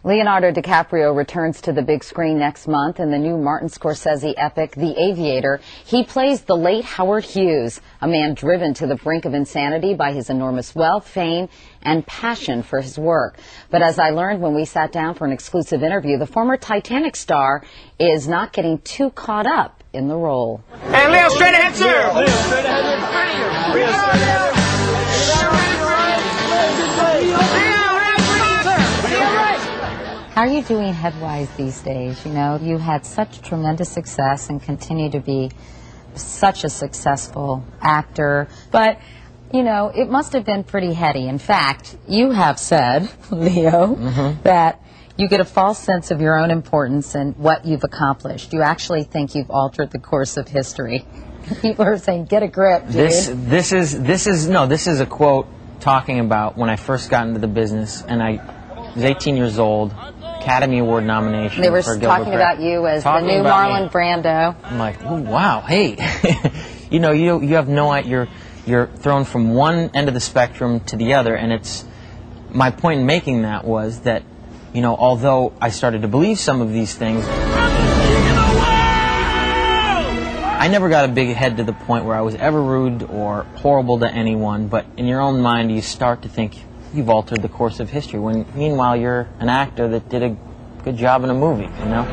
Leonardo DiCaprio returns to the big screen next month in the new Martin Scorsese epic, The Aviator. He plays the late Howard Hughes, a man driven to the brink of insanity by his enormous wealth, fame, and passion for his work. But as I learned when we sat down for an exclusive interview, the former Titanic star is not getting too caught up in the role. And Leo, straight ahead, sir! Leo, straight ahead. Leo, straight ahead. How are you doing headwise these days? You know, you had such tremendous success and continue to be such a successful actor, but, you know, it must have been pretty heady. In fact, you have said, Leo, that you get a false sense of your own importance and what you've accomplished. You actually think you've altered the course of history. People are saying, get a grip, dude. This is a quote talking about when I first got into the business, and I was 18 years old, Academy Award nomination. They were for talking about you as the new Marlon Brando. I'm like, oh, wow, hey. You know, you have no idea. You're thrown from one end of the spectrum to the other, and it's, my point in making that was that, you know, although I started to believe some of these things, I never got a big head to the point where I was ever rude or horrible to anyone, but in your own mind you start to think you've altered the course of history, when meanwhile you're an actor that did a good job in a movie, you know?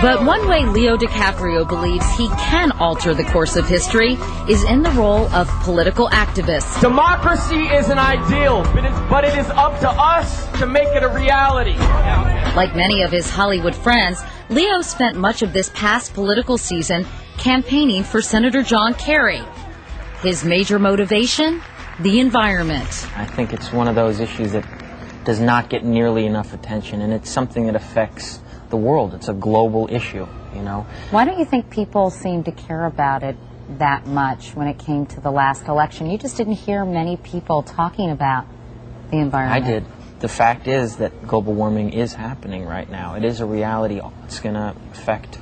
But one way Leo DiCaprio believes he can alter the course of history is in the role of political activist. Democracy is an ideal, but it is up to us to make it a reality. Like many of his Hollywood friends, Leo spent much of this past political season campaigning for Senator John Kerry. His major motivation? The environment. I think it's one of those issues that does not get nearly enough attention, and it's something that affects the world. It's a global issue, you know. Why don't you think people seem to care about it that much when it came to the last election? You just didn't hear many people talking about the environment. I did. The fact is that global warming is happening right now. It is a reality. It's going to affect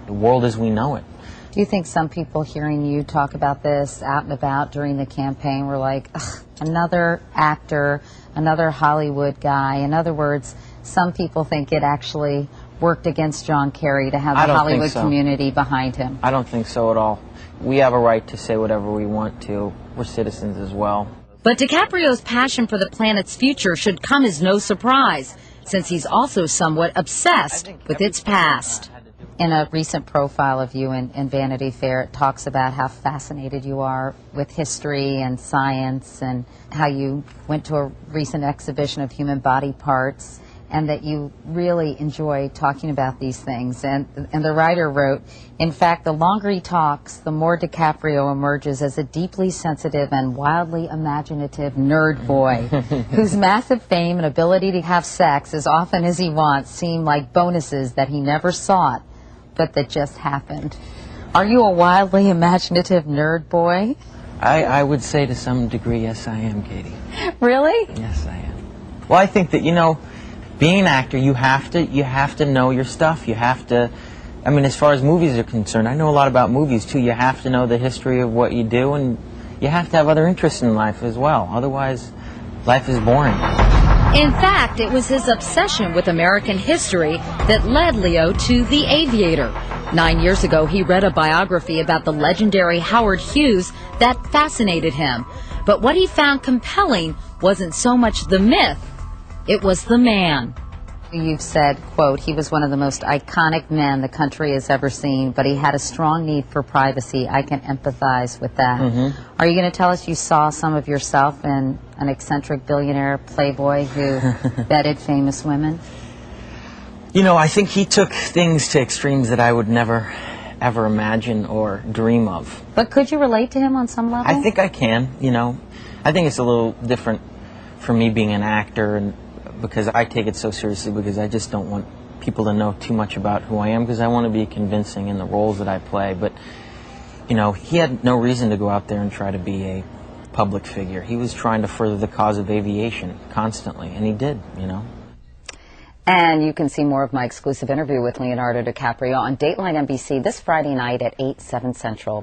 the world as we know it. Do you think some people hearing you talk about this out and about during the campaign were like, ugh, another actor, another Hollywood guy? In other words, some people think it actually worked against John Kerry to have the Hollywood community behind him. I don't think so at all. We have a right to say whatever we want to. We're citizens as well. But DiCaprio's passion for the planet's future should come as no surprise, since he's also somewhat obsessed with its past. In a recent profile of you in Vanity Fair, it talks about how fascinated you are with history and science, and how you went to a recent exhibition of human body parts, and that you really enjoy talking about these things. And the writer wrote, in fact, the longer he talks, the more DiCaprio emerges as a deeply sensitive and wildly imaginative nerd boy, whose massive fame and ability to have sex as often as he wants seem like bonuses that he never sought, but that just happened. Are you a wildly imaginative nerd boy? I would say to some degree, yes, I am, Katie. Really? Yes, I am. Well, I think that, you know, being an actor, you have to know your stuff. You have to, I mean, as far as movies are concerned, I know a lot about movies too. You have to know the history of what you do, and you have to have other interests in life as well. Otherwise, life is boring. In fact, it was his obsession with American history that led Leo to The Aviator. 9 years ago, he read a biography about the legendary Howard Hughes that fascinated him. But what he found compelling wasn't so much the myth, it was the man. You've said, quote, he was one of the most iconic men the country has ever seen, but he had a strong need for privacy. I can empathize with that. Are you going to tell us you saw some of yourself in an eccentric billionaire playboy who vetted famous women? You know, I think he took things to extremes that I would never, ever imagine or dream of. But could you relate to him on some level? I think I can, you know. I think it's a little different for me being an actor, and because I take it so seriously, because I just don't want people to know too much about who I am, because I want to be convincing in the roles that I play. But, you know, he had no reason to go out there and try to be a public figure. He was trying to further the cause of aviation constantly, and he did, you know. And you can see more of my exclusive interview with Leonardo DiCaprio on Dateline NBC this Friday night at 8, 7 Central.